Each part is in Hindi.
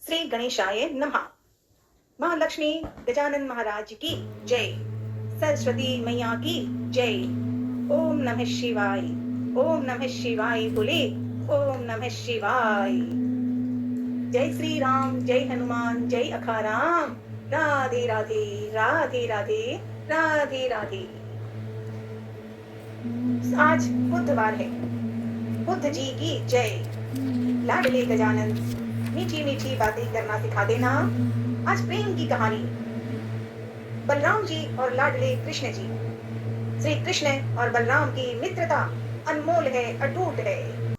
श्री गणेशाय नमः। महालक्ष्मी गजानन महाराज की जय। सरस्वती मैया की जय। ओम नमः शिवाय। ओम नमः शिवाय बोले। ओम नमः शिवाय। जय श्री राम, जय हनुमान, जय अखाराम। राधे राधे, राधे राधे, राधे राधे। आज बुधवार है। बुद्ध जी की जय। लाडले गजानन मीठी मीठी बातें करना सिखा देना। आज प्रेम की कहानी। बलराम जी और लाडले कृष्ण जी। श्री कृष्ण और बलराम की मित्रता अनमोल है, अटूट है।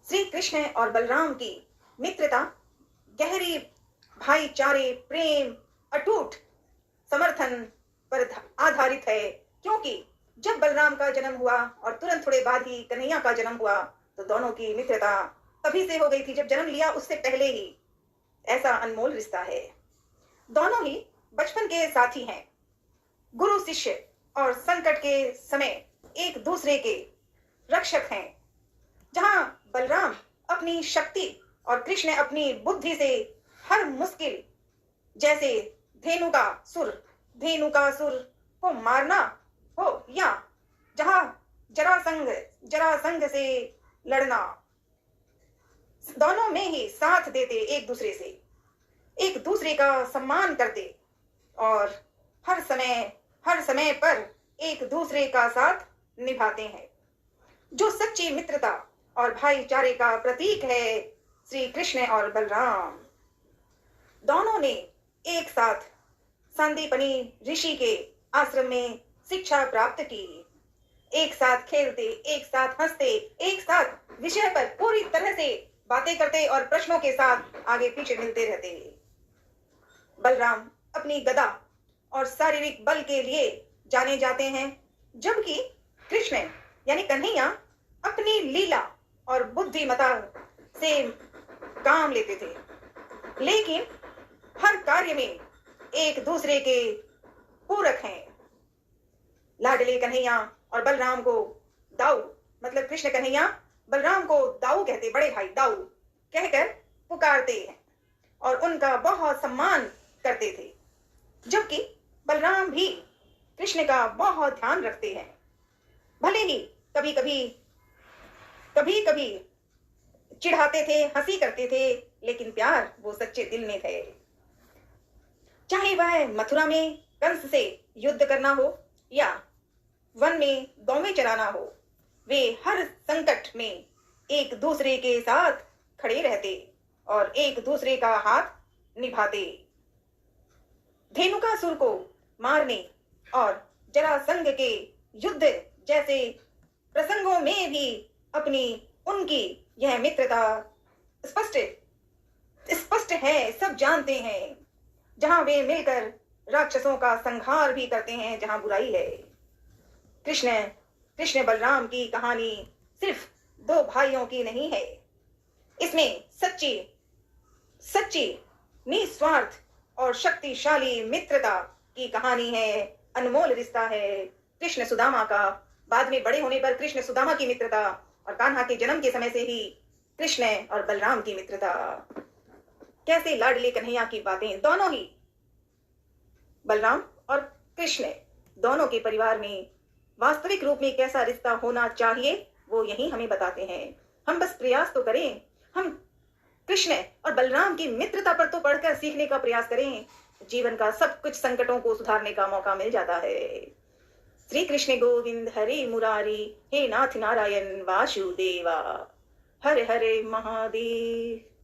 श्री कृष्ण और बलराम की मित्रता गहरी भाईचारे, प्रेम, अटूट समर्थन पर आधारित है। क्योंकि जब बलराम का जन्म हुआ और तुरंत थोड़े बाद ही कन्हैया का जन्म हुआ, तो दोनों की मित्रता तभी से हो गई थी जब जन्म लिया उससे पहले ही। ऐसा अनमोल रिश्ता है। दोनों ही बचपन के साथी हैं, गुरु शिष्य, और संकट के समय एक दूसरे के रक्षक हैं। जहां बलराम अपनी शक्ति और कृष्ण अपनी बुद्धि से हर मुश्किल, जैसे धेनुकासुर को मारना हो या जहां जरासंध से लड़ना, दोनों में ही साथ देते, एक दूसरे का सम्मान करते और हर समय पर एक दूसरे का साथ निभाते हैं। जो सच्ची मित्रता और भाईचारे का प्रतीक है श्री कृष्ण और बलराम। दोनों ने एक साथ सांदीपनी ऋषि के आश्रम में शिक्षा प्राप्त की। एक साथ खेलते, एक साथ हंसते, एक साथ विषय पर पूरी तरह से बातें करते और प्रश्नों के साथ आगे पीछे मिलते रहते। बलराम अपनी गदा और शारीरिक बल के लिए जाने जाते हैं, जबकि कृष्ण यानी कन्हैया अपनी लीला और बुद्धिमता से काम लेते थे। लेकिन हर कार्य में एक दूसरे के पूरक हैं। लाडले कन्हैया और बलराम को दाऊ, मतलब कृष्ण कन्हैया बलराम को दाऊ कहते, बड़े भाई दाऊ कहकर पुकारते हैं और उनका बहुत सम्मान करते थे। जबकि बलराम भी कृष्ण का बहुत ध्यान रखते हैं। भले ही कभी कभी चिढ़ाते थे, हंसी करते थे, लेकिन प्यार वो सच्चे दिल में थे। चाहे वह मथुरा में कंस से युद्ध करना हो या वन में गौवें चराना हो, वे हर संकट में एक दूसरे के साथ खड़े रहते और एक दूसरे का हाथ निभाते। धेनुकासुर को मारने और जरासंध के युद्ध जैसे प्रसंगों में भी उनकी यह मित्रता स्पष्ट है, सब जानते हैं। जहां वे मिलकर राक्षसों का संहार भी करते हैं जहां बुराई है। कृष्ण बलराम की कहानी सिर्फ दो भाइयों की नहीं है। इसमें सच्ची निस्वार्थ और शक्तिशाली मित्रता की कहानी है। अनमोल रिश्ता है कृष्ण सुदामा का। बाद में बड़े होने पर कृष्ण सुदामा की मित्रता और कान्हा के जन्म के समय से ही कृष्ण और बलराम की मित्रता। कैसे लाडले कन्हैया की बातें। दोनों ही बलराम और कृष्ण दोनों के परिवार में वास्तविक रूप में कैसा रिश्ता होना चाहिए वो यही हमें बताते हैं। हम बस प्रयास तो करें। हम कृष्ण और बलराम की मित्रता पर तो पढ़कर सीखने का प्रयास करें। जीवन का सब कुछ संकटों को सुधारने का मौका मिल जाता है। श्री कृष्ण गोविंद हरे मुरारी, हे नाथ नारायण वासुदेवा, हरे हरे महादेव।